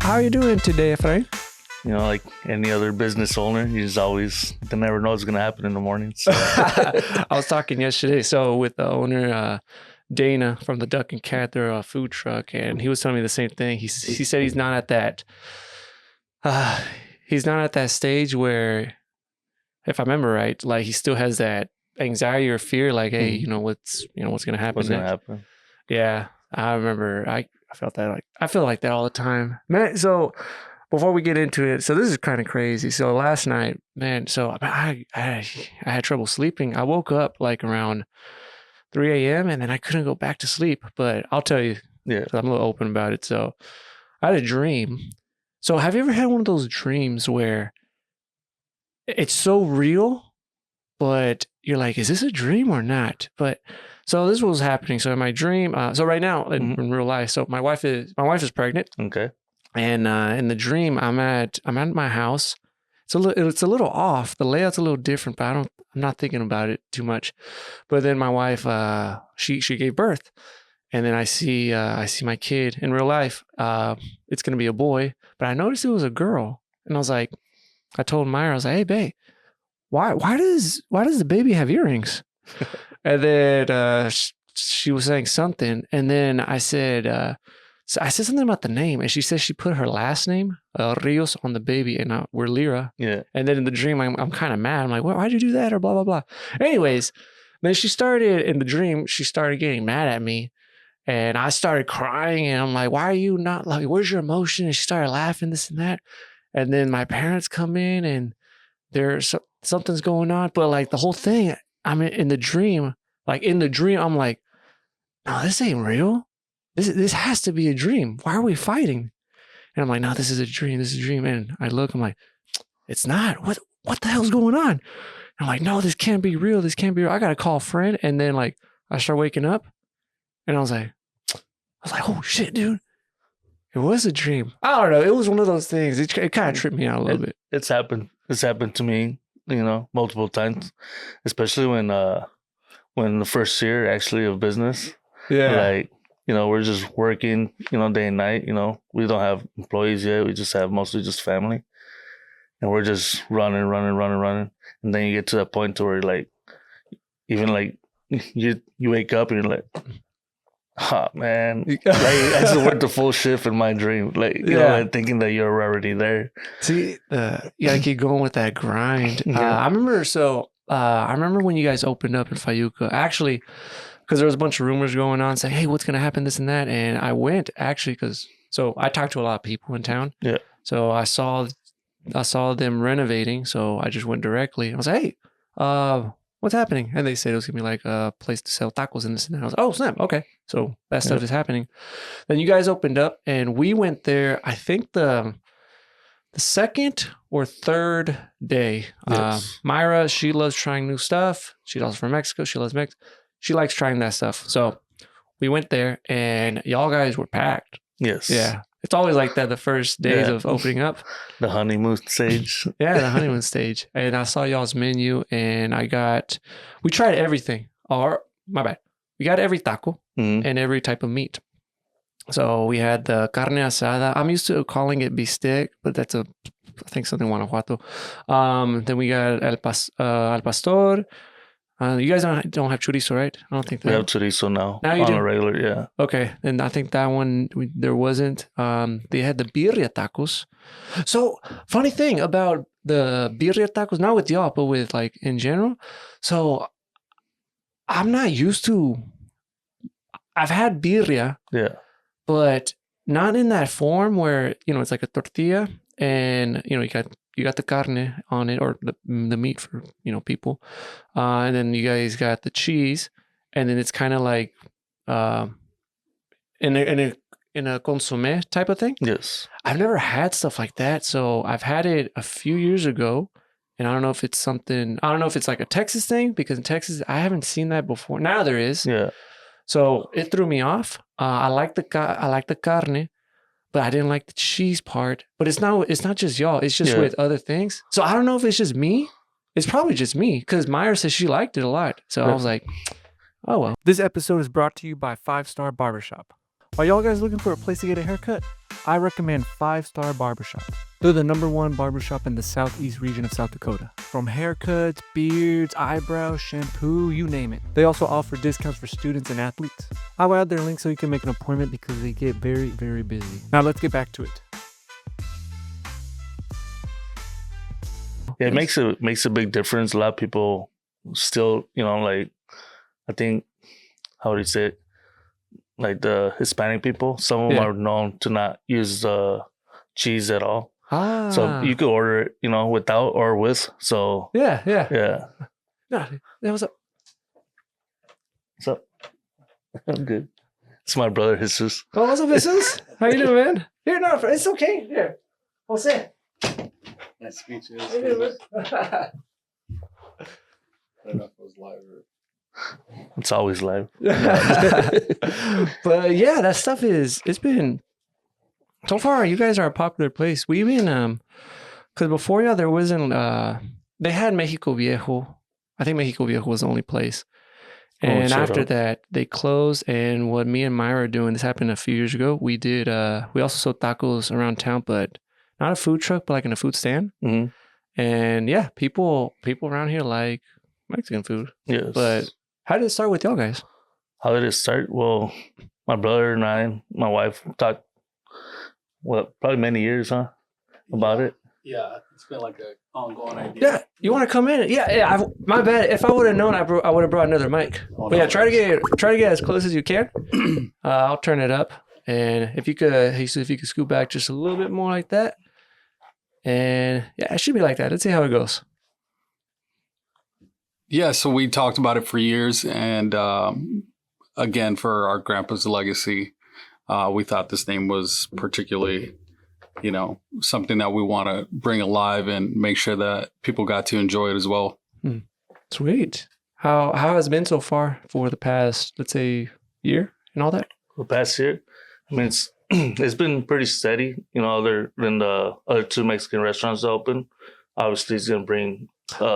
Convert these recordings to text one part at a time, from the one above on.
How are you doing today, Efrain? You know, like any other business owner, you never know what's going to happen in the morning. So. I was talking yesterday, with the owner, Dana from the Duck and Cat, they're a food truck, and he was telling me the same thing. He said he's not at that stage where, if I remember right, like he still has that anxiety or fear, like, hey, you know what's going to happen. What's going to happen? Yeah, I remember. I felt that I feel like that all the time, man. So before we get into it, so this is kind of crazy. So last night, man, so I had trouble sleeping. I woke up like around 3 a.m. and then I couldn't go back to sleep. But I'll tell you, Yeah, I'm a little open about it. So I had a dream. So have you ever had one of those dreams where it's so real, but you're like, is this a dream or not? But so this was happening. So in my dream, so right now in real life, so my wife is pregnant. Okay. And in the dream, I'm at my house. It's a little off. The layout's a little different, but I'm not thinking about it too much. But then my wife, she gave birth, and then I see my kid in real life. It's gonna be a boy, but I noticed it was a girl, and I was like, I told Myra, I was like, hey babe, why does the baby have earrings? And then she was saying something, and then I said. So I said something about the name, and she said she put her last name, Rios, on the baby, and we're Lira. Yeah. And then in the dream, I'm kind of mad. I'm like, well, why'd you do that? Or blah, blah, blah. Anyways, then in the dream, she started getting mad at me, and I started crying, and I'm like, why are you not, like, where's your emotion? And she started laughing, this and that. And then my parents come in, and something's going on. But like the whole thing, I'm in the dream, I'm like, no, this ain't real. This has to be a dream. Why are we fighting? And I'm like, no, this is a dream. This is a dream. And I look, I'm like, it's not. What the hell's going on? And I'm like, no, this can't be real. This can't be real. I got to call a friend. And then like, I start waking up and I was like, oh shit, dude. It was a dream. I don't know. It was one of those things. It kind of tripped me out a little bit. It's happened to me, multiple times, especially when the first year actually of business. Yeah. Like, we're just working, day and night, we don't have employees yet. We just have mostly just family, and we're just running. And then you get to that point to where like, even like you wake up and you're like, oh man, like, I just worked the full shift in my dream. Like, like thinking that you're already there. See, you gotta keep going with that grind. Yeah. I remember when you guys opened up in Fayuca, actually, because there was a bunch of rumors going on saying, hey, what's going to happen, this and that. And I went actually so I talked to a lot of people in town. Yeah. So I saw them renovating. So I just went directly. I was like, hey, what's happening? And they said it was going to be like a place to sell tacos and this and that. I was like, oh, snap. Okay. So that stuff is happening. Then you guys opened up and we went there, I think the second or third day. Yes. Myra, she loves trying new stuff. She's also from Mexico. She loves Mexico. She likes trying that stuff. So we went there and y'all guys were packed. Yes. Yeah. It's always like that the first days of opening up. The honeymoon stage. Yeah, the honeymoon stage. And I saw y'all's menu and we tried everything. Or, my bad. We got every taco and every type of meat. So we had the carne asada. I'm used to calling it bistec, but that's I think something Guanajuato. Then we got al pastor. You guys don't have chorizo, right? I don't think that. We have chorizo now you on do? a regular, yeah. Okay, and I think that one there wasn't. They had the birria tacos. So funny thing about the birria tacos, not with y'all, but with like in general. So I'm not used to. I've had birria, but not in that form where it's like a tortilla and you got the carne on it, or the meat for people, and then you guys got the cheese, and then it's kind of like in a consomme type of thing. Yes, I've never had stuff like that, so I've had it a few years ago, and I don't know if it's like a Texas thing, because in Texas I haven't seen that before. Now there is, so it threw me off. I like the carne. But I didn't like the cheese part. But it's not just y'all. It's just with other things. So I don't know if it's just me. It's probably just me, because Myra says she liked it a lot. So I was like, oh well. This episode is brought to you by 5 Star Barbershop. Are y'all guys looking for a place to get a haircut? I recommend 5 Star Barbershop. They're the #1 barbershop in the southeast region of South Dakota. From haircuts, beards, eyebrows, shampoo, you name it. They also offer discounts for students and athletes. I will add their link so you can make an appointment because they get very, very busy. Now let's get back to it. Yeah, it makes a big difference. A lot of people still, like, I think, how would you say it? Like the Hispanic people, some of them are known to not use cheese at all. So you could order it, without or with. So yeah. No, what's up? What's up? I'm good. It's my brother, Jesus. Oh, what's up, Jesus? How you doing, man? Here, no, it's okay. Here, we'll sit. Nice to meet you. How you doing, man? I don't know if it was live or... It's always live. But yeah, that stuff it's been so far. You guys are a popular place. We even because before there wasn't they had Mexico Viejo. I think Mexico Viejo was the only place, and after that they closed. And what me and Myra are doing, this happened a few years ago. We did we also sold tacos around town, but not a food truck, but like in a food stand. Mm-hmm. And yeah, people around here like Mexican food. Yes, but how did it start with y'all guys? How did it start? Well, my brother and I, my wife, talked, probably many years, about it. Yeah, it's been like an ongoing idea. Yeah, you want to come in? Yeah. My bad. If I would have known, I would have brought another mic. But yeah, try to get as close as you can. I'll turn it up, and if you could scoot back just a little bit more like that, and yeah, it should be like that. Let's see how it goes. Yeah, so we talked about it for years, and again, for our grandpa's legacy, we thought this name was particularly, something that we want to bring alive and make sure that people got to enjoy it as well. Sweet. How has it been so far for the past, let's say, year and all that? The past year, I mean, it's been pretty steady. Other than the other 2 Mexican restaurants that open, obviously it's gonna bring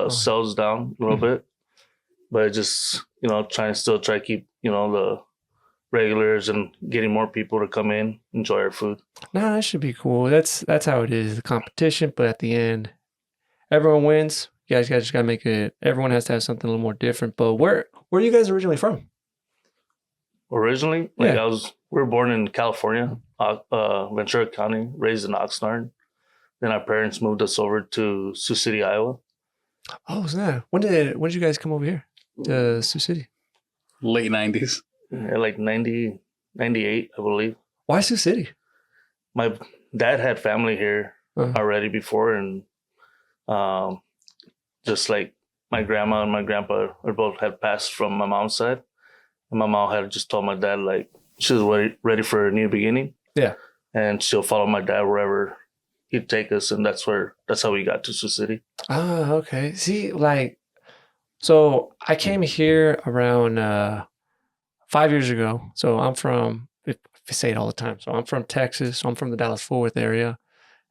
sales down a little bit, but just try to keep the regulars and getting more people to come in, enjoy our food. No, that should be cool. That's how it is, the competition, but at the end everyone wins. You guys just gotta make it. Everyone has to have something a little more different. But where are you guys originally from? Originally, we were born in California, Ventura County, raised in Oxnard. Then our parents moved us over to Sioux City, Iowa. Oh, snap. When did you guys come over here to Sioux City? Late 90s. Yeah, like 90, 98, I believe. Why Sioux City? My dad had family here already before, and just like my grandma and my grandpa both had passed from my mom's side. And my mom had just told my dad, like, she was ready for a new beginning. Yeah. And she'll follow my dad wherever he'd take us, and that's how we got to Sioux City. Oh, okay. See, so I came here around 5 years ago. So I'm from, I say it all the time. So I'm from Texas. So I'm from the Dallas-Fort Worth area,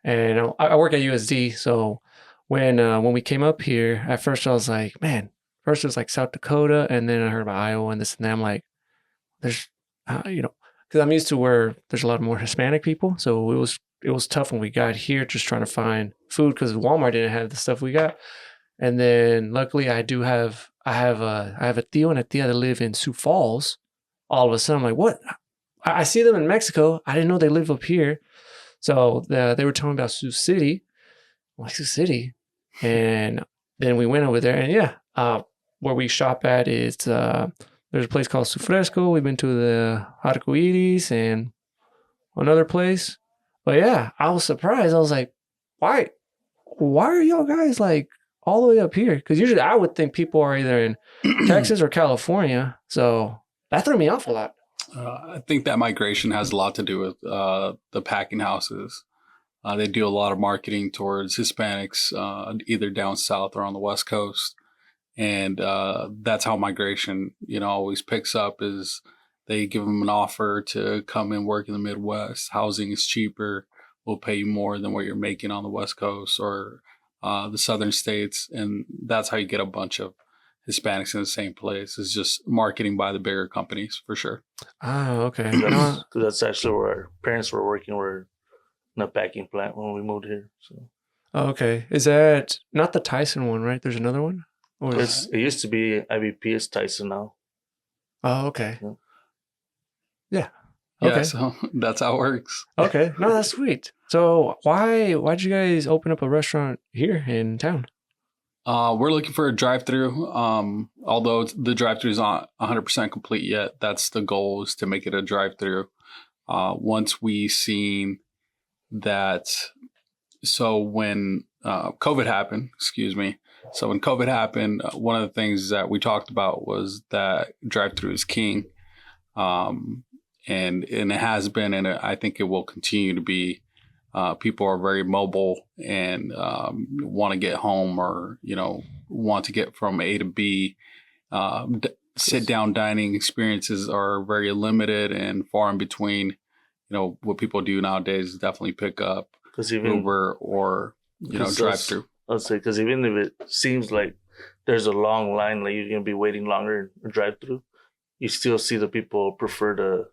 and I work at USD. So when we came up here, at first I was like, man. First it was like South Dakota, and then I heard about Iowa and this and that. I'm like, there's, because I'm used to where there's a lot more Hispanic people. So it was tough when we got here, just trying to find food because Walmart didn't have the stuff we got. And then luckily I have a tío and a tía that live in Sioux Falls. All of a sudden I'm like, what? I see them in Mexico. I didn't know they live up here. So they were telling me about Sioux City. I'm like, Sioux City? And then we went over there, and where we shop at is there's a place called Su Fresco. We've been to the Arcoiris and another place. But yeah, I was surprised. I was like, why are y'all guys like all the way up here? Because usually I would think people are either in Texas or California. So that threw me off a lot. I think that migration has a lot to do with the packing houses. They do a lot of marketing towards Hispanics, either down south or on the West Coast. And that's how migration, always picks up, is they give them an offer to come and work in the Midwest. Housing is cheaper. We'll pay you more than what you're making on the West Coast or the southern states. And that's how you get a bunch of Hispanics in the same place. It's just marketing by the bigger companies, for sure. Oh, okay. That's actually where our parents were working, were in a packing plant when we moved here. So Oh, okay. Is that not the Tyson one, right? There's another one? Or it used to be IBP. It's Tyson now. Oh, okay. Yeah. Yeah. Yeah, Okay. so that's how it works. Okay. No, that's sweet. So why'd you guys open up a restaurant here in town? We're looking for a drive-through. Although the drive-through is not 100% complete yet, that's the goal, is to make it a drive-through. Once we seen that, so when COVID happened, so when COVID happened, one of the things that we talked about was that drive-through is king. And it has been, and I think it will continue to be. People are very mobile and want to get home, or want to get from A to B. Sit-down dining experiences are very limited and far in between. What people do nowadays is definitely pick up Uber or drive-through. I'll say, because even if it seems like there's a long line, like you're gonna be waiting longer in a drive-through, you still see the people prefer to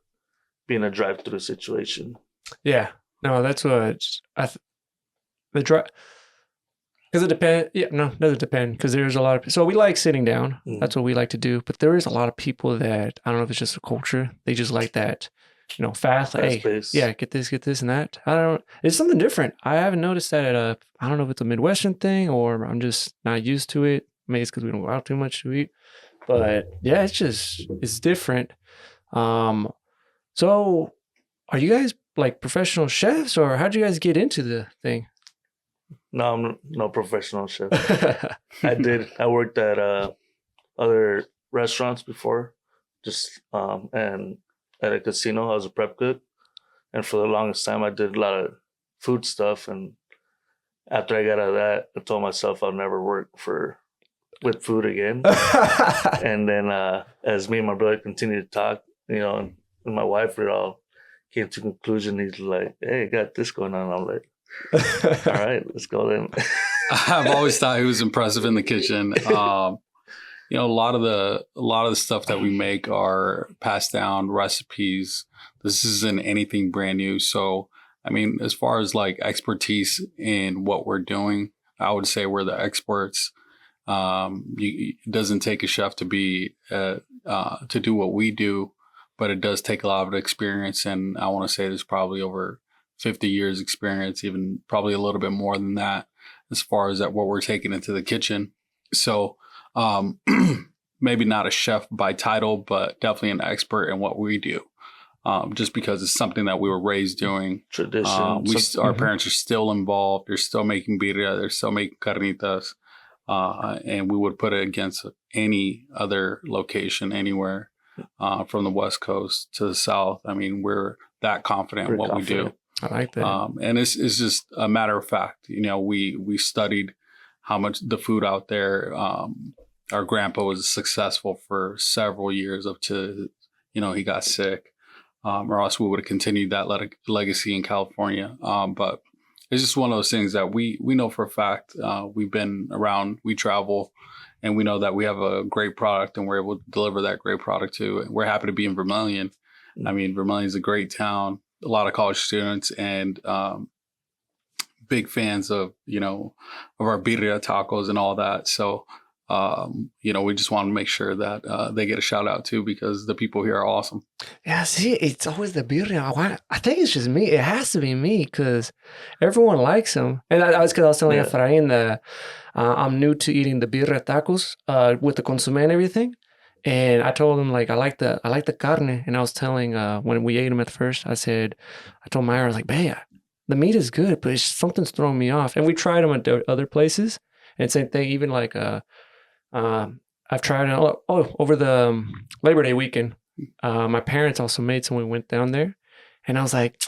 be in a drive-through situation. Yeah. No, that's what the drive. Because it depends. Yeah, no, it doesn't depend. Because there's a lot of. So we like sitting down. Mm. That's what we like to do. But there is a lot of people that, I don't know if it's just a culture. They just like that, fast. Like, hey, Fast-paced. yeah, get this, and that. I don't. It's something different. I haven't noticed that at I don't know if it's a Midwestern thing or I'm just not used to it. Maybe it's because we don't go out too much to eat. But yeah, it's different. So are you guys like professional chefs, or how'd you guys get into the thing? No, I'm no professional chef. I worked at other restaurants before, just and at a casino. I was a prep cook, and for the longest time I did a lot of food stuff. And after I got out of that, I told myself I'll never work with food again. And then as me and my brother continued to talk, and my wife, we all came to conclusion. He's like, "Hey, I got this going on." I'm like, "All right, let's go then." I've always thought he was impressive in the kitchen. A lot of the stuff that we make are passed down recipes. This isn't anything brand new. So, I mean, as far as like expertise in what we're doing, I would say we're the experts. It doesn't take a chef to be to do what we do, but it does take a lot of experience. And I want to say there's probably over 50 years experience, even probably a little bit more than that, as far as what we're taking into the kitchen. So maybe not a chef by title, but definitely an expert in what we do. Just because it's something that we were raised doing. Tradition. Our parents are still involved. They're still making birria. They're still making carnitas. And we would put it against any other location anywhere, from the West Coast to the South. I mean, we're that confident in what we do. I like that. And it's just a matter of fact. We studied how much the food out there. Our grandpa was successful for several years up to, he got sick. Or else we would have continued that legacy in California. But it's just one of those things that we know for a fact. We've been around, we travel, and we know that we have a great product and we're able to deliver that great product too. We're happy to be in Vermillion. I mean, Vermillion is a great town, a lot of college students, and big fans of our birria tacos and all that. So we just want to make sure that they get a shout out too, because the people here are awesome. Yeah, see, it's always the birria. I think it's just me. It has to be me because everyone likes them. And I was telling Efrain that I'm new to eating the birria tacos with the consomme and everything. And I told him I like the carne. And I was telling when we ate them at first, I told Myra, I was like, "Babe, the meat is good, but something's throwing me off." And we tried them at other places, and same thing. Even I've tried it over the Labor Day weekend. My parents also made some. We went down there, and I was like,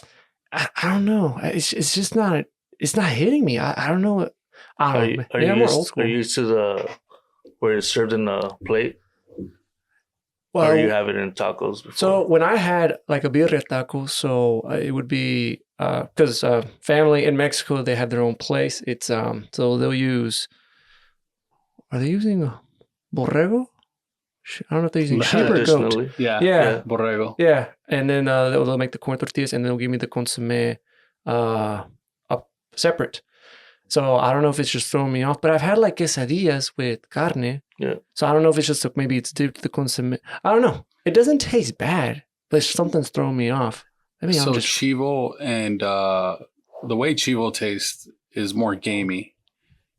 I don't know. It's just not. It's not hitting me. I don't know. Are you used to where it's served in the plate? Well, or you have it in tacos before? So when I had a birria taco, so it would be because family in Mexico, they have their own place. It's so they'll use. Are they using borrego? I don't know if they're using sheep or goat. Yeah. Borrego. Yeah, and then they'll make the corn tortillas, and they'll give me the consomme up separate. So I don't know if it's just throwing me off, but I've had like quesadillas with carne. Yeah. So I don't know if it's just maybe it's due to the consomme. I don't know. It doesn't taste bad, but something's throwing me off. Maybe So I'm just Chivo and the way Chivo tastes is more gamey.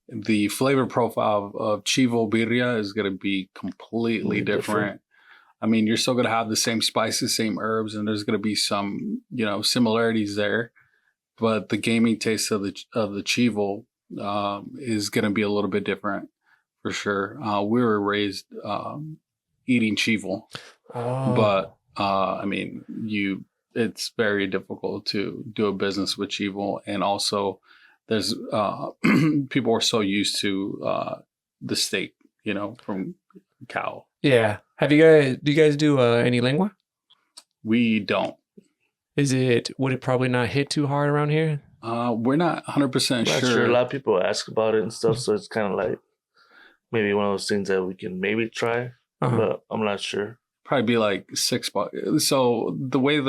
The flavor profile of Chivo birria is going to be completely different. I mean, you're still going to have the same spices, same herbs, and there's going to be some, similarities there. But the gamey taste of the Chivo is going to be a little bit different for sure. We were raised eating Chivo, but I mean, it's very difficult to do a business with Chivo, and also there's people are so used to the steak, from cow. Yeah. Do you guys do any lengua? We don't. Would it probably not hit too hard around here? We're not 100% sure. A lot of people ask about it and stuff, so it's kind of like maybe one of those things that we can maybe try, but I'm not sure. Probably be like $6. So the way that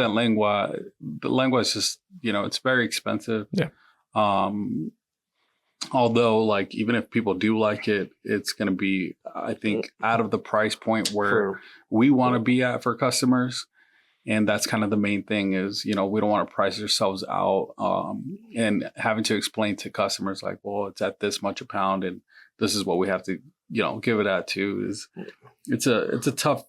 the lengua is just, it's very expensive. Yeah. Although, like, even if people do like it, it's going to be, I think, out of the price point where we want to be at for customers. And that's kind of the main thing is, we don't want to price ourselves out and having to explain to customers like, well, it's at this much a pound and this is what we have to, give it at too. It's a tough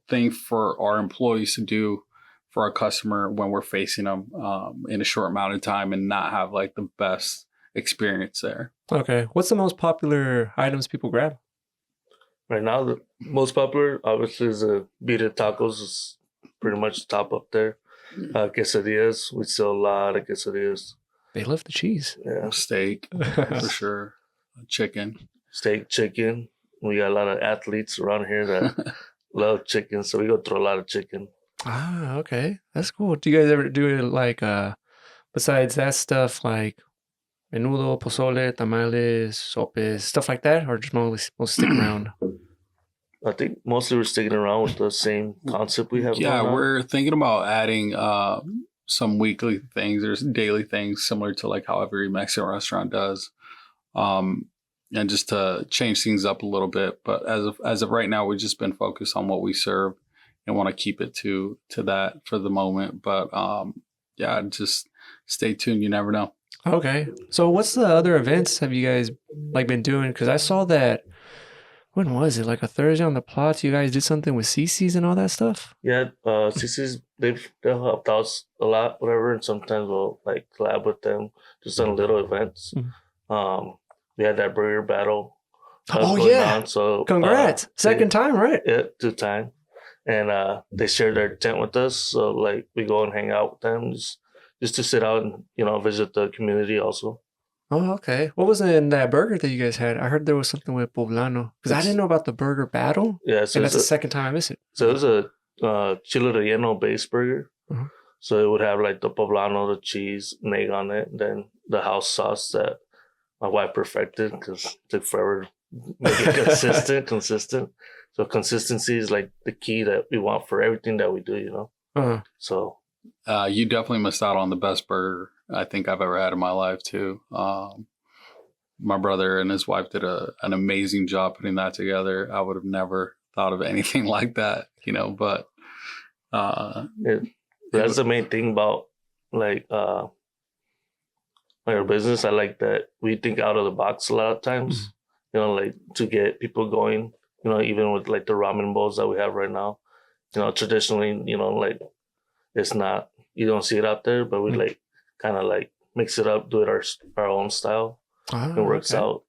thing for our employees to do for our customer when we're facing them in a short amount of time and not have like the best experience there. Okay. What's the most popular items people grab? Right now, the most popular obviously is the birria tacos. Is pretty much top up there. Quesadillas. We sell a lot of quesadillas. They love the cheese. Yeah. Steak, for sure. Chicken. Steak, chicken. We got a lot of athletes around here that love chicken, so we go through a lot of chicken. Ah, okay. That's cool. Do you guys ever do it like, besides that stuff, like menudo, pozole, tamales, sopes, stuff like that? Or just mostly stick around? I think mostly we're sticking around with the same concept we have. Yeah, we're thinking about adding some weekly things or daily things similar to like how every Mexican restaurant does, and just to change things up a little bit. But as of right now, we've just been focused on what we serve and want to keep it to that for the moment. But yeah, just stay tuned. You never know. Okay. So what's the other events have you guys like been doing? Because I saw that. When was it? Like a Thursday on the plots? You guys did something with CC's and all that stuff? Yeah, CC's, they've helped us a lot, whatever, and sometimes we'll like collab with them just on little events. Mm-hmm. We had that burger battle. On, so congrats. Second time, right? Yeah, 2 times. And they shared their tent with us. So like we go and hang out with them just to sit out and, visit the community also. Oh, okay. What was in that burger that you guys had? I heard there was something with poblano. Because I didn't know about the burger battle. Yeah. So and that's the second time I missed it. So it was a chile relleno based burger. Uh-huh. So it would have like the poblano, the cheese, and egg on it. And then the house sauce that my wife perfected because it took forever to make it consistent. So consistency is like the key that we want for everything that we do, Uh-huh. So. You definitely missed out on the best burger I think I've ever had in my life too. My brother and his wife did an amazing job putting that together. I would have never thought of anything like that, but that's the main thing about like our business. I like that we think out of the box a lot of times, like to get people going, even with like the ramen bowls that we have right now, traditionally, like it's not, you don't see it out there, but we like kind of like mix it up, do it our own style. It works out.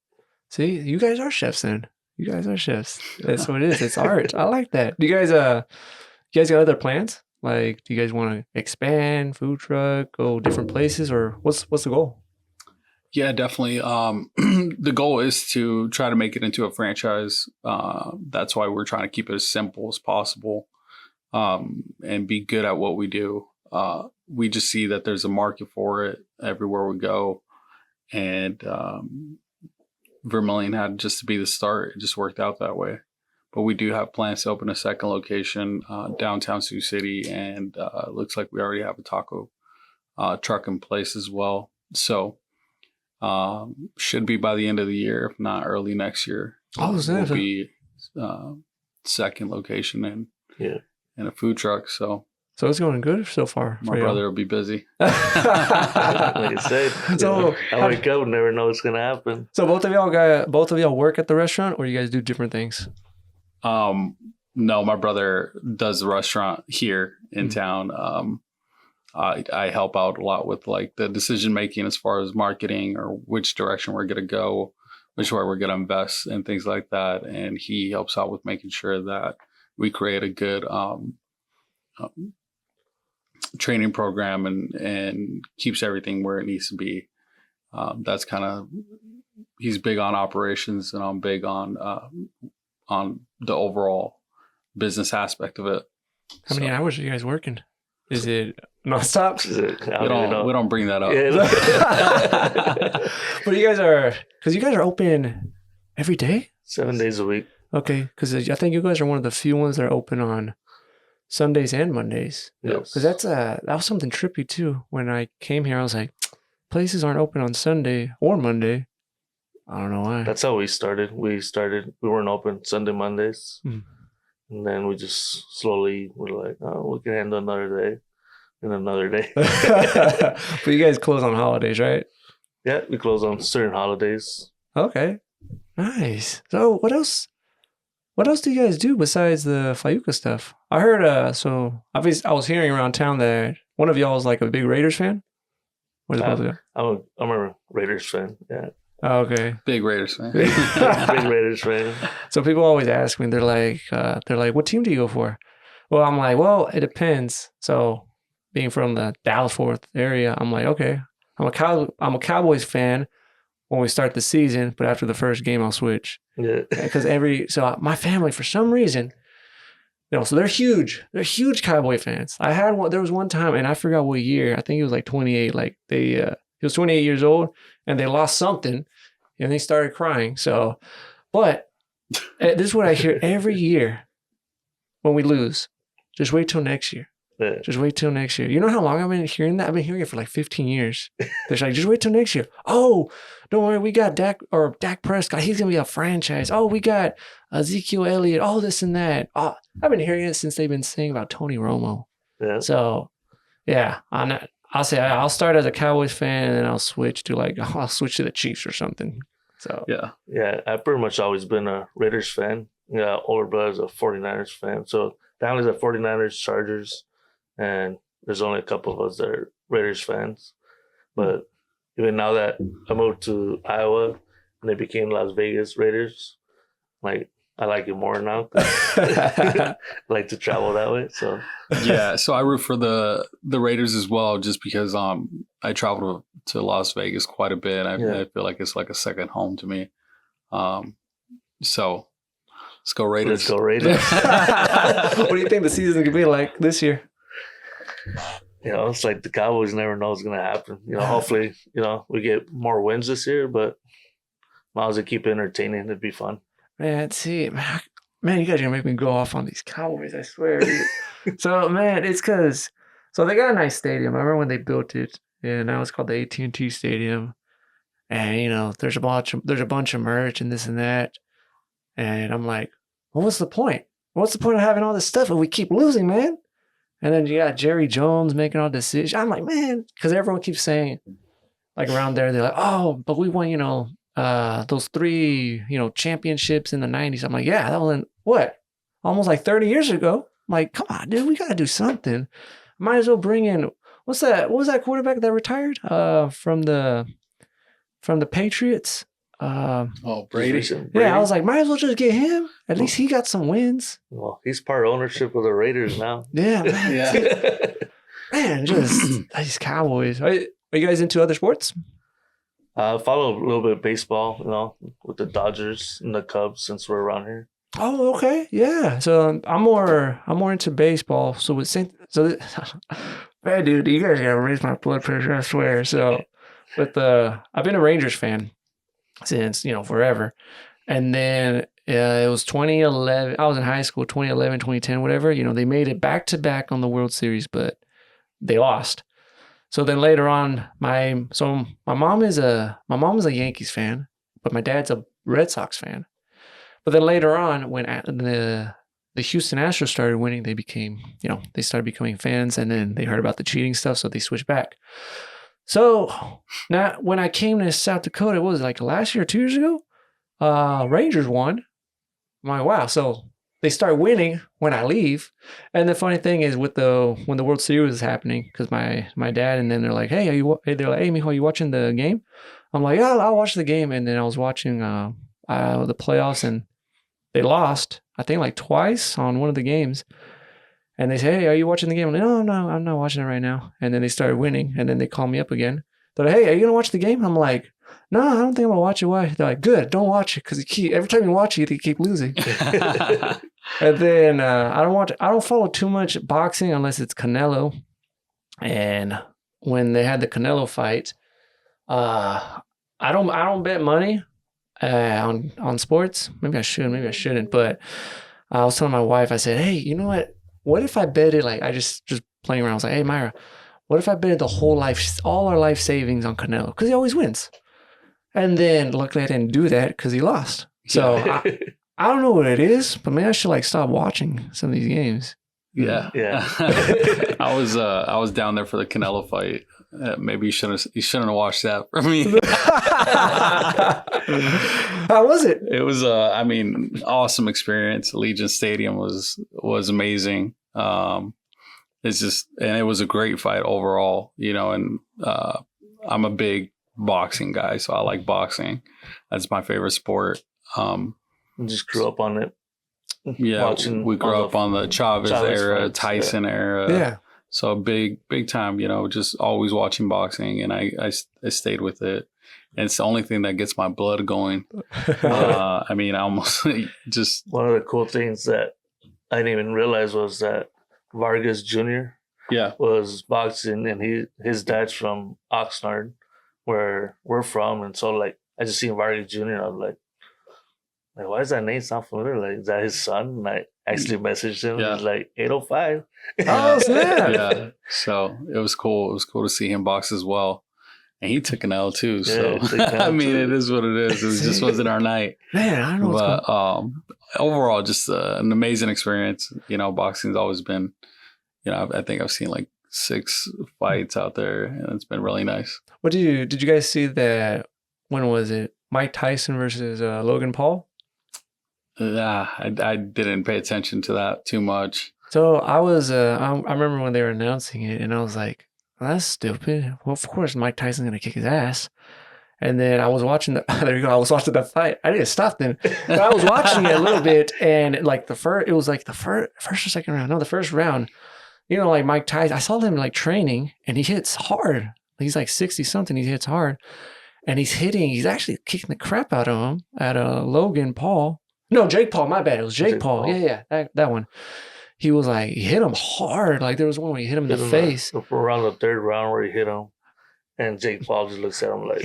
See, you guys are chefs then. You guys are chefs. That's what it is. It's art. I like that. Do you guys got other plans? Like, do you guys want to expand, food truck, go different places, or what's the goal? Yeah, definitely. The goal is to try to make it into a franchise. That's why we're trying to keep it as simple as possible. And be good at what we do. We just see that there's a market for it everywhere we go. And Vermillion had just to be the start. It just worked out that way. But we do have plans to open a second location downtown Sioux City. And it looks like we already have a taco truck in place as well. So should be by the end of the year, if not early next year. Oh, is that will be second location and a food truck. So it's going good so far. My brother will be busy. Like I said, So I wake up and never know what's gonna happen. So both of y'all work at the restaurant, or you guys do different things? No, my brother does the restaurant here in town. I help out a lot with like the decision making as far as marketing or which direction we're gonna go, which way we're gonna invest and things like that. And he helps out with making sure that we create a good training program and keeps everything where it needs to be. That's kind of, he's big on operations, and I'm big on the overall business aspect of it. How many hours are you guys working? Is it nonstop? We don't bring that up. Yeah. But you guys are open every day? 7 days a week. Okay, because I think you guys are one of the few ones that are open on Sundays and Mondays. Yes. Because that was something trippy too. When I came here, I was like, places aren't open on Sunday or Monday. I don't know why. That's how we started. We weren't open Sunday, Mondays. Mm. And then we just slowly were like, oh, we can handle another day and another day. But you guys close on holidays, right? Yeah, we close on certain holidays. Okay. Nice. So what else do you guys do besides the Fayuca stuff? I heard, so obviously I was hearing around town that one of y'all is like a big Raiders fan. What is both of you? I'm a Raiders fan. Yeah. Oh, okay. Big Raiders fan. Big Raiders fan. So people always ask me, they're like, what team do you go for? Well, I'm like, well, it depends. So being from the Dallas-Fort Worth area, I'm like, okay, I'm a Cowboys fan when we start the season, but after the first game, I'll switch. Yeah. Because my family, for some reason, so they're huge. They're huge Cowboy fans. There was one time, and I forgot what year. I think it was like 28. Like he was 28 years old, and they lost something, and they started crying. So, but this is what I hear every year when we lose. Just wait till next year. Yeah. Just wait till next year. You know how long I've been hearing that? I've been hearing it for like 15 years. They're like, just wait till next year. Oh, don't worry, we got Dak Prescott. He's gonna be a franchise. Oh, we got Ezekiel Elliott. All this and that. Oh, I've been hearing it since they've been saying about Tony Romo. Yeah. So, yeah, I'll say I'll start as a Cowboys fan, and then I'll switch to the Chiefs or something. So yeah, I've pretty much always been a Raiders fan. Yeah, older brother's a 49ers fan. So family's a 49ers, Chargers, and there's only a couple of us that are Raiders fans. But even now that I moved to Iowa and they became Las Vegas Raiders, like I like it more now. I like to travel that way. So yeah, so I root for the Raiders as well, just because I travel to Las Vegas quite a bit. I feel like it's like a second home to me. So let's go Raiders. Let's go Raiders. What do you think the season could be like this year? It's like the Cowboys never know what's going to happen. Hopefully, we get more wins this year, but as long as they keep entertaining, it'd be fun. Man, see, man, you guys are going to make me go off on these Cowboys, I swear. So, man, it's because, so they got a nice stadium. I remember when they built it, and now it's called the AT&T Stadium. And, there's a bunch of merch and this and that. And I'm like, well, what's the point? What's the point of having all this stuff if we keep losing, man? And then you got Jerry Jones making all decisions. I'm like, man, because everyone keeps saying, like around there, they're like, oh, but we won, those 3, championships in the 90s. I'm like, yeah, that was what? Almost like 30 years ago. I'm like, come on, dude, we got to do something. Might as well bring in, what was that quarterback that retired from the Patriots? Brady. Yeah, I was like, might as well just get him. At least he got some wins. Well, he's part ownership of the Raiders now. Yeah, man. Yeah. Man, just these Cowboys. Are you guys into other sports? I follow a little bit of baseball, with the Dodgers and the Cubs since we're around here. Oh, okay, yeah. So I'm more into baseball. So man, dude, you guys gotta raise my blood pressure. I swear. So I've been a Rangers fan since forever, and then it was 2011. I was in high school, 2011, 2010, whatever. They made it back to back on the World Series, but they lost. So then later on, my mom is a Yankees fan, but my dad's a Red Sox fan. But then later on, when the Houston Astros started winning, they became, they started becoming fans, and then they heard about the cheating stuff, so they switched back. So now, when I came to South Dakota, what was it, like last year or 2 years ago? Rangers won. I'm like, wow. So they start winning when I leave. And the funny thing is, when the World Series was happening, because my dad, and then they're like, hey, they're like, hey, mijo, are you watching the game? I'm like, yeah, I'll watch the game. And then I was watching the playoffs, and they lost, I think, like twice on one of the games. And they say, hey, are you watching the game? I'm like, no, I'm not watching it right now. And then they started winning, and then they call me up again. They're like, hey, are you going to watch the game? I'm like, no, I don't think I'm going to watch it. Why? They're like, good, don't watch it, because every time you watch it, you keep losing. And then I don't follow too much boxing unless it's Canelo. And when they had the Canelo fight, I don't bet money on sports. Maybe I should, maybe I shouldn't. But I was telling my wife, I said, hey, you know what? What if I betted, like, I just playing around. I was like, hey, Myra, what if I betted all our life savings on Canelo? Because he always wins. And then luckily I didn't do that because he lost. So I don't know what it is, but maybe I should like stop watching some of these games. Yeah. I was down there for the Canelo fight. Maybe you shouldn't have watched that for me. How was it? It was awesome experience. Allegiant Stadium was amazing. It's just, and it was a great fight overall, and I'm a big boxing guy, so I like boxing. That's my favorite sport. Just grew up on it. Yeah, we grew up on the Chavez era, fights, Tyson era. Yeah. So big time, just always watching boxing, and I stayed with it. And it's the only thing that gets my blood going. I almost just... One of the cool things that I didn't even realize was that Vargas Jr. was boxing, and his dad's from Oxnard, where we're from. And so, like, I just seen Vargas Jr., and I was like, why does that name sound familiar? Like, is that his son? And I actually messaged him. He's like, 805. Oh, snap. Yeah. So it was cool. It was cool to see him box as well. And he took an L too. So, it is what it is. It just wasn't our night. Man, I don't know what's going. Overall, just an amazing experience. Boxing's always been, I think I've seen like 6 fights out there, and it's been really nice. What did you guys see that, when was it? Mike Tyson versus Logan Paul? Yeah, I didn't pay attention to that too much. So I was, I remember when they were announcing it, and I was like, well, that's stupid. Well, of course, Mike Tyson's going to kick his ass. And then I was watching there you go. I was watching the fight. I didn't stop then. But I was watching it a little bit, and like it was like the first or second round. No, the first round, like Mike Tyson, I saw him like training, and he hits hard. He's like 60 something. He hits hard, and he's actually kicking the crap out of him at Logan Paul. No, Jake Paul. My bad. It was Jake Paul. Yeah, that one. He was like, he hit him hard. Like there was one where he hit him in the face. Around the third round where he hit him, and Jake Paul just looks at him like,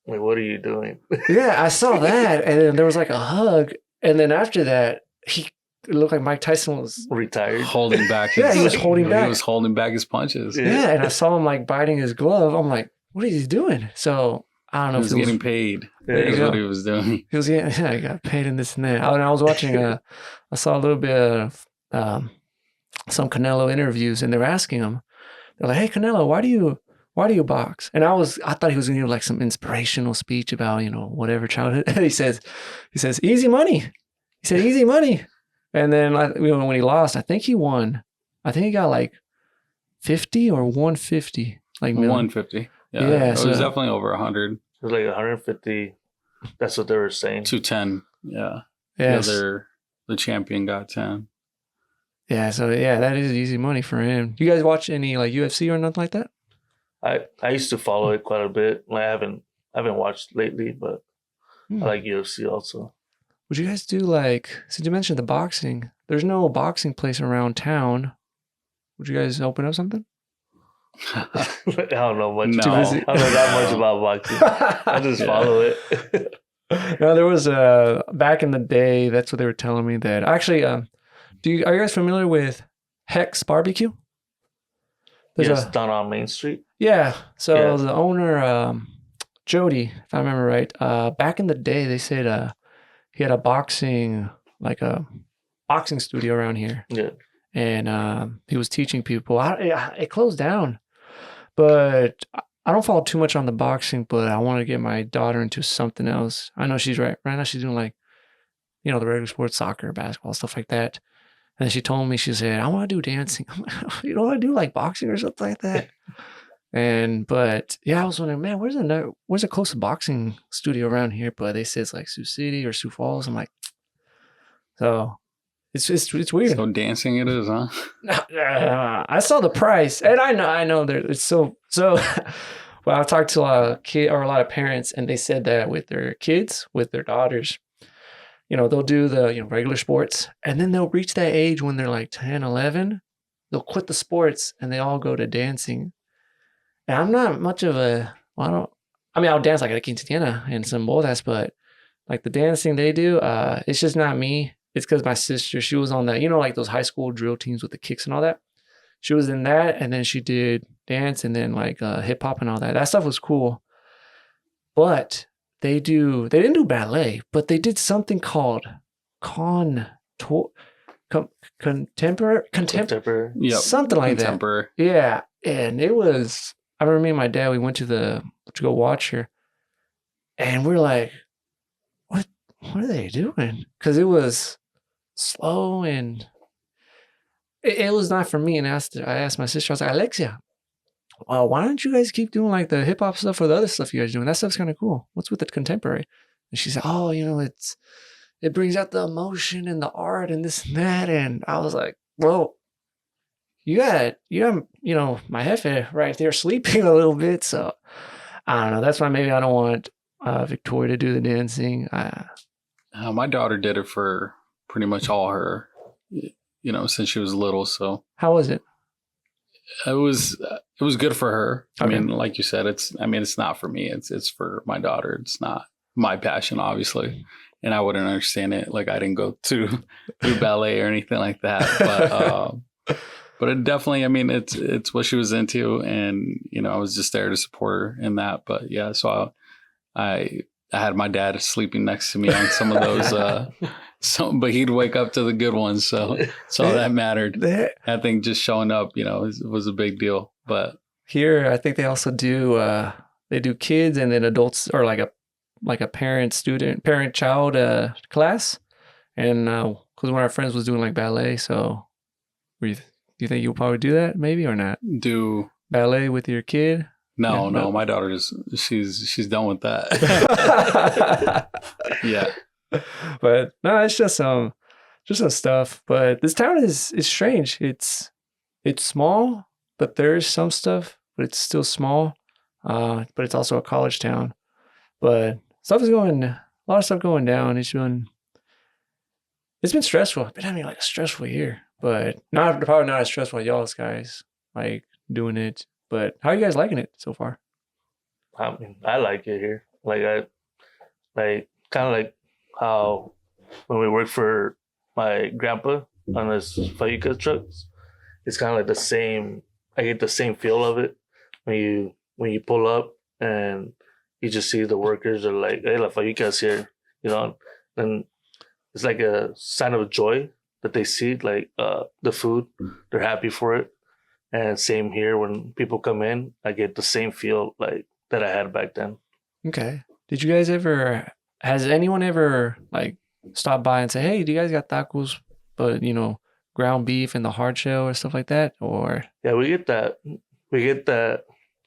like, what are you doing? Yeah, I saw that, and then there was like a hug, and then after that, it looked like Mike Tyson was retired, holding back. He was holding back. He was holding back his punches. Yeah, and I saw him like biting his glove. I'm like, what is he doing? So I don't know. He was getting paid. That's what he was doing. He got paid in this and that. And I was watching. I saw a little bit of some Canelo interviews, and they were asking him. They're like, "Hey, Canelo, why do you box?" And I thought he was going to give like some inspirational speech about whatever childhood. he says, "Easy money." He said, "Easy money." And then when he lost, I think he won. I think he got like 50 or 150, like 150. Yeah, it was definitely over 100. It was like 150. That's what they were saying. 210. Yeah. Yes. The champion got 10. Yeah. So that is easy money for him. You guys watch any like UFC or nothing like that? I used to follow it quite a bit. I haven't watched lately, but I like UFC also. Would you guys do like, since you mentioned the boxing, there's no boxing place around town. Would you guys open up something? I don't know much. No. I don't know that much about boxing. I just follow it. No, there was back in the day. That's what they were telling me. That actually, are you guys familiar with Hex Barbecue? There's Yes, a down on Main Street. yeah. So Yeah. the owner, Jody, if I remember right, back in the day, they said he had a boxing studio around here, Yeah. and he was teaching people. It closed down, but I don't follow too much on the boxing. But I want to get my daughter into something else. I know she's right now. She's doing like the regular sports, soccer, basketball, stuff like that. And then she told me, she said, I want to do dancing. I'm like, you don't want to do like boxing or something like that? But yeah, I was wondering, man, where's the closest boxing studio around here? But they say it's like Sioux City or Sioux Falls. I'm like, so it's weird. So dancing it is, huh? I saw the price, and I know there it's so. Well, I talked to a lot of parents, and they said that with their kids, with their daughters, they'll do the regular sports, and then they'll reach that age when they're like 10, 11. They'll quit the sports, and they all go to dancing. And I'm not much of I'll dance like a quinceañera and some bodas, but like the dancing they do, it's just not me. It's because my sister, she was on that, like those high school drill teams with the kicks and all that. She was in that, and then she did dance and then like hip hop and all that. That stuff was cool. But they didn't do ballet, but they did something called contemporary, Yep. something like Contemporary. that. Yeah, and it was. I remember me and my dad. We went to go watch her, and we're like, "What are they doing?" Because it was slow and it was not for me. And I asked my sister. I was like, Alexia, well, why don't you guys keep doing like the hip hop stuff or the other stuff you guys doing? That stuff's kind of cool. What's with the contemporary? And she said, oh, it brings out the emotion and the art and this and that. And I was like, well, you got my jefe right there sleeping a little bit. So I don't know. That's why maybe I don't want Victoria to do the dancing. My daughter did it for pretty much all her, since she was little. So how was it? It was good for her. Okay. I mean, like you said, it's not for me. It's for my daughter. It's not my passion, obviously. And I wouldn't understand it. Like I didn't go to do ballet or anything like that. But it definitely, it's what she was into, and I was just there to support her in that. But yeah, so I had my dad sleeping next to me on some of those. But he'd wake up to the good ones, so that mattered. I think just showing up, was a big deal. But here, I think they also do they do kids and then adults, or like a parent-child class. And because one of our friends was doing like ballet, so do you think you'll probably do that, maybe, or not? Do ballet with your kid? No, my daughter she's done with that. Yeah. But no, it's just some stuff. But this town is strange. It's small, but there's some stuff, but it's still small. But it's also a college town. But a lot of stuff going down. It's been stressful. It's been having like a stressful year, but probably not as stressful as y'all's guys like doing it. But how are you guys liking it so far? I like it here. Like kind of like how when we worked for my grandpa on his Fayuca trucks, it's kind of like the same. I get the same feel of it when you pull up and you just see the workers are like, "Hey, la Fayuca's here," and it's like a sign of joy that they see, like the food. They're happy for it. And same here, when people come in, I get the same feel like that I had back then. Okay. Has anyone ever like stopped by and say, hey, do you guys got tacos, but ground beef and the hard shell or stuff like that? Or yeah, we get that. We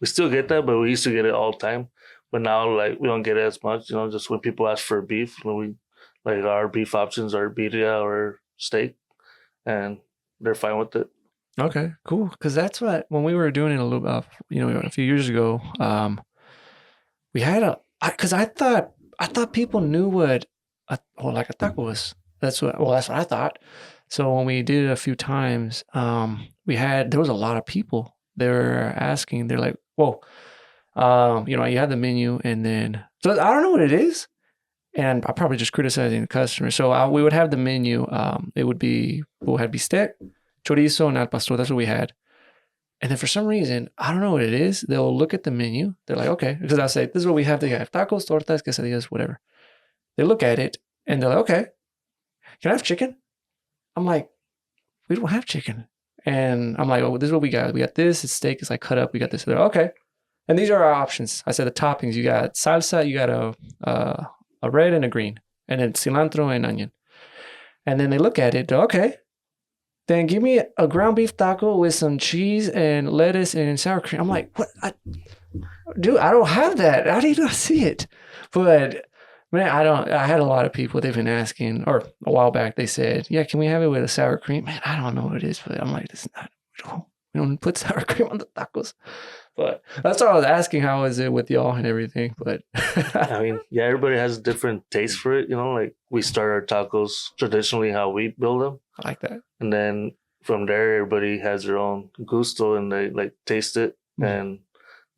still get that, but we used to get it all the time. But now, like, we don't get it as much, just when people ask for beef, when we, like, our beef options are birria or steak, and they're fine with it. okay, cool. Because that's what, when we were doing it a few years ago, we had because I thought people knew what like a taco was. That's what I thought. So when we did it a few times, there was a lot of people. They were asking, they're like, whoa, you have the menu, and then, so I don't know what it is. And I'm probably just criticizing the customer. So we would have the menu. It would be, we'll have bistec, chorizo, and al pastor. That's what we had. And then for some reason, I don't know what it is. They'll look at the menu. They're like, okay, because I'll say, this is what we have. They have tacos, tortas, quesadillas, whatever. They look at it and they're like, okay, can I have chicken? I'm like, we don't have chicken. And I'm like, oh, this is what we got. We got this. It's steak. It's like cut up. We got this. They're like, okay. And these are our options. I said the toppings. You got salsa. You got a red and a green. And then cilantro and onion. And then they look at it. They're okay. Then give me a ground beef taco with some cheese and lettuce and sour cream. I'm like, what? Dude, I don't have that. How do you not see it? But man, I had a lot of people, they've been asking, or a while back, they said, yeah, can we have it with a sour cream? Man, I don't know what it is, but I'm like, it's not, we don't put sour cream on the tacos. But that's why I was asking, how is it with y'all and everything? But I mean, yeah, everybody has a different taste for it. You know, like we start our tacos traditionally how we build them. I like that. And then from there, everybody has their own gusto and they like taste it and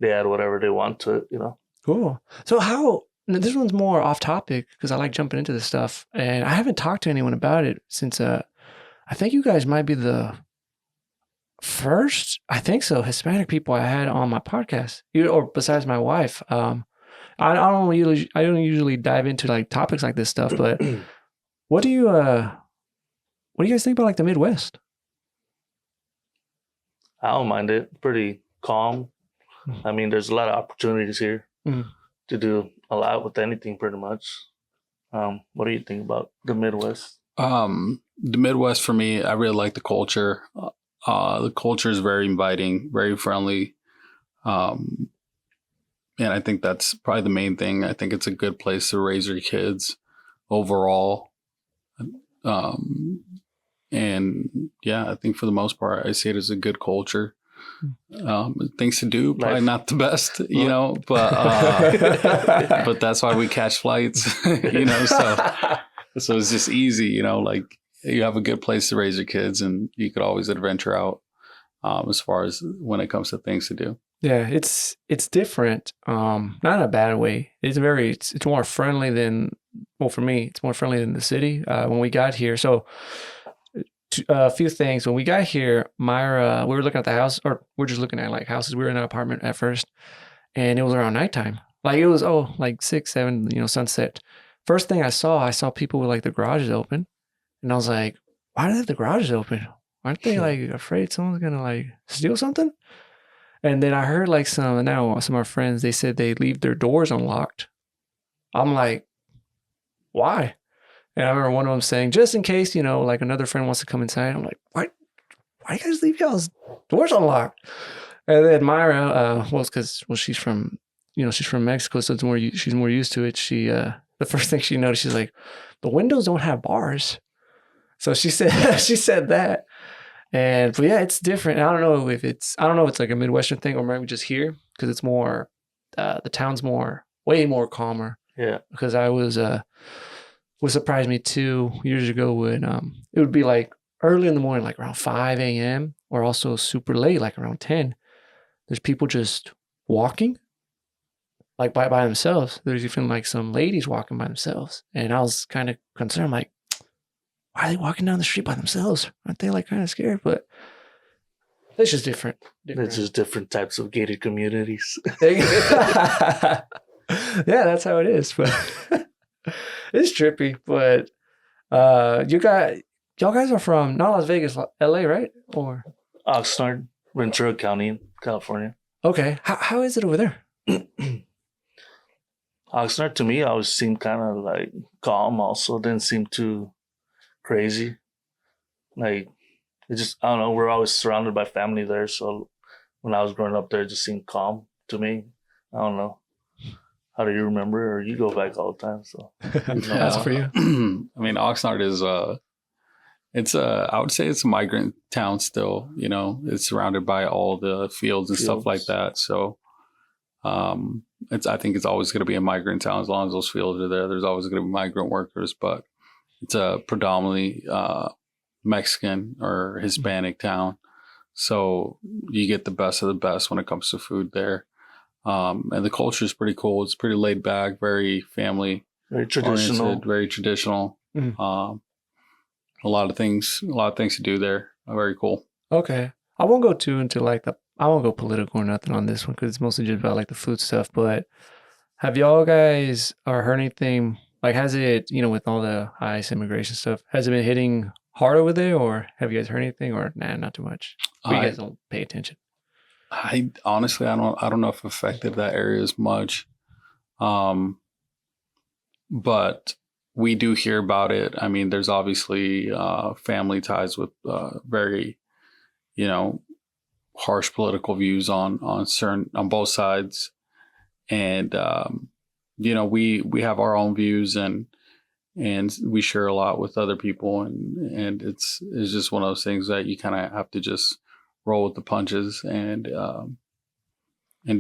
they add whatever they want to it, you know. Cool. So now, this one's more off topic because I like jumping into this stuff. And I haven't talked to anyone about it since I think you guys might be the first, I think so, Hispanic people I had on my podcast, or besides my wife. I don't usually dive into like topics like this stuff, but what do you guys think about like the Midwest? I don't mind it. Pretty calm. I mean, there's a lot of opportunities here to do a lot with anything pretty much. What do you think about the Midwest? The Midwest for me, I really like the culture. The culture is very inviting, very friendly. And I think that's probably the main thing. I think it's a good place to raise your kids overall. And yeah, I think for the most part, I see it as a good culture. Things to do, probably not the best, you know, but that's why we catch flights, you know, so it's just easy, you know, like you have a good place to raise your kids and you could always adventure out as far as when it comes to things to do. Yeah, it's different. Not in a bad way. It's more friendly than, well, for me, it's more friendly than the city. When we got here, so a few things. When we got here, Myra, we were looking at the house, or we're just looking at like houses. We were in an apartment at first, and it was around nighttime. Like it was like 6, 7, you know, sunset. First thing I saw people with like the garages open, and I was like, why do they have the garages open? Aren't they like afraid someone's gonna like steal something? And then I heard like some of our friends, they said they leave their doors unlocked. I'm like, why? And I remember one of them saying, just in case, you know, like another friend wants to come inside. I'm like, why do you guys leave y'all's doors unlocked? And then Myra, she's from Mexico, so she's more used to it. She, the first thing she noticed, she's like, the windows don't have bars. So she said that. But yeah, it's different. I don't know if it's like a Midwestern thing or maybe just here because it's more, the town's way more calmer. Yeah. Because I was, what surprised me 2 years ago when it would be like early in the morning, like around 5 a.m. or also super late, like around 10. There's people just walking like by themselves. There's even like some ladies walking by themselves. And I was kind of concerned, like, why are they walking down the street by themselves? Aren't they like kind of scared? But it's just different. It's just different types of gated communities. Yeah, that's how it is. But it's trippy. But y'all guys are from not Las Vegas, LA, right? Or Oxnard, Ventura County, California. Okay. How is it over there? Oxnard to me always seemed kind of like calm. Also, didn't seem too crazy. Like it just, I don't know. We're always surrounded by family there, so when I was growing up there, it just seemed calm to me. I don't know. How do you remember? Or you go back all the time, so That's for you. I mean, Oxnard is I would say it's a migrant town still. You know, it's surrounded by all the fields and stuff like that. So, I think it's always going to be a migrant town as long as those fields are there. There's always going to be migrant workers, but it's a predominantly Mexican or Hispanic town. So you get the best of the best when it comes to food there. And the culture is pretty cool. It's pretty laid back, very family, very traditional, oriented, very traditional. Mm-hmm. A lot of things to do there. Very cool. Okay. I won't go too into like I won't go political or nothing on this one because it's mostly just about like the food stuff. But have y'all guys or heard anything like has it, with all the ICE immigration stuff, has it been hitting hard over there, or have you guys heard anything, or nah, not too much? Or you guys don't pay attention? I honestly, I don't know if it affected that area as much. But we do hear about it. I mean, there's obviously family ties with very, harsh political views on both sides, and we have our own views, and we share a lot with other people, and it's just one of those things that you kind of have to just roll with the punches and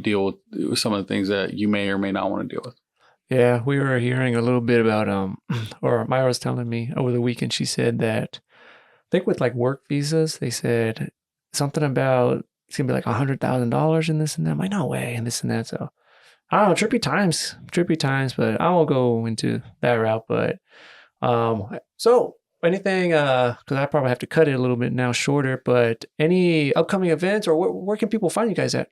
deal with some of the things that you may or may not want to deal with. Yeah, we were hearing a little bit about or Myra was telling me over the weekend. She said that I think with like work visas, they said something about it's gonna be like $100,000 and this and that. I'm like, no way, and this and that. So I don't know, trippy times. But I won't go into that route. But so anything? Because I probably have to cut it a little bit now, shorter. But any upcoming events, or where can people find you guys at?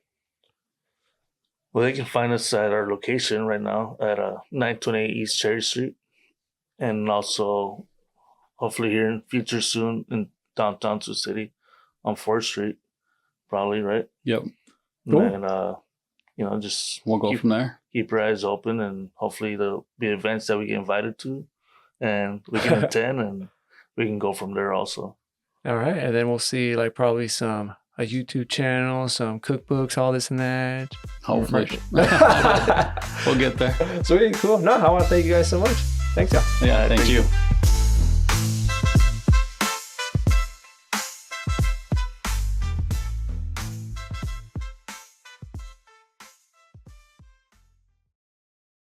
Well, they can find us at our location right now at 928 East Cherry Street. And also, hopefully here in future soon in downtown Sioux City on 4th Street. Probably, right? Yep. Cool. And, just we'll go from there. Keep your eyes open, and hopefully there'll be events that we get invited to and we can attend, and we can go from there also. All right. And then we'll see like probably a YouTube channel, some cookbooks, all this and that. Hopefully. We'll get there. Sweet, cool. No, I want to thank you guys so much. Thanks, y'all. Yeah, thank you.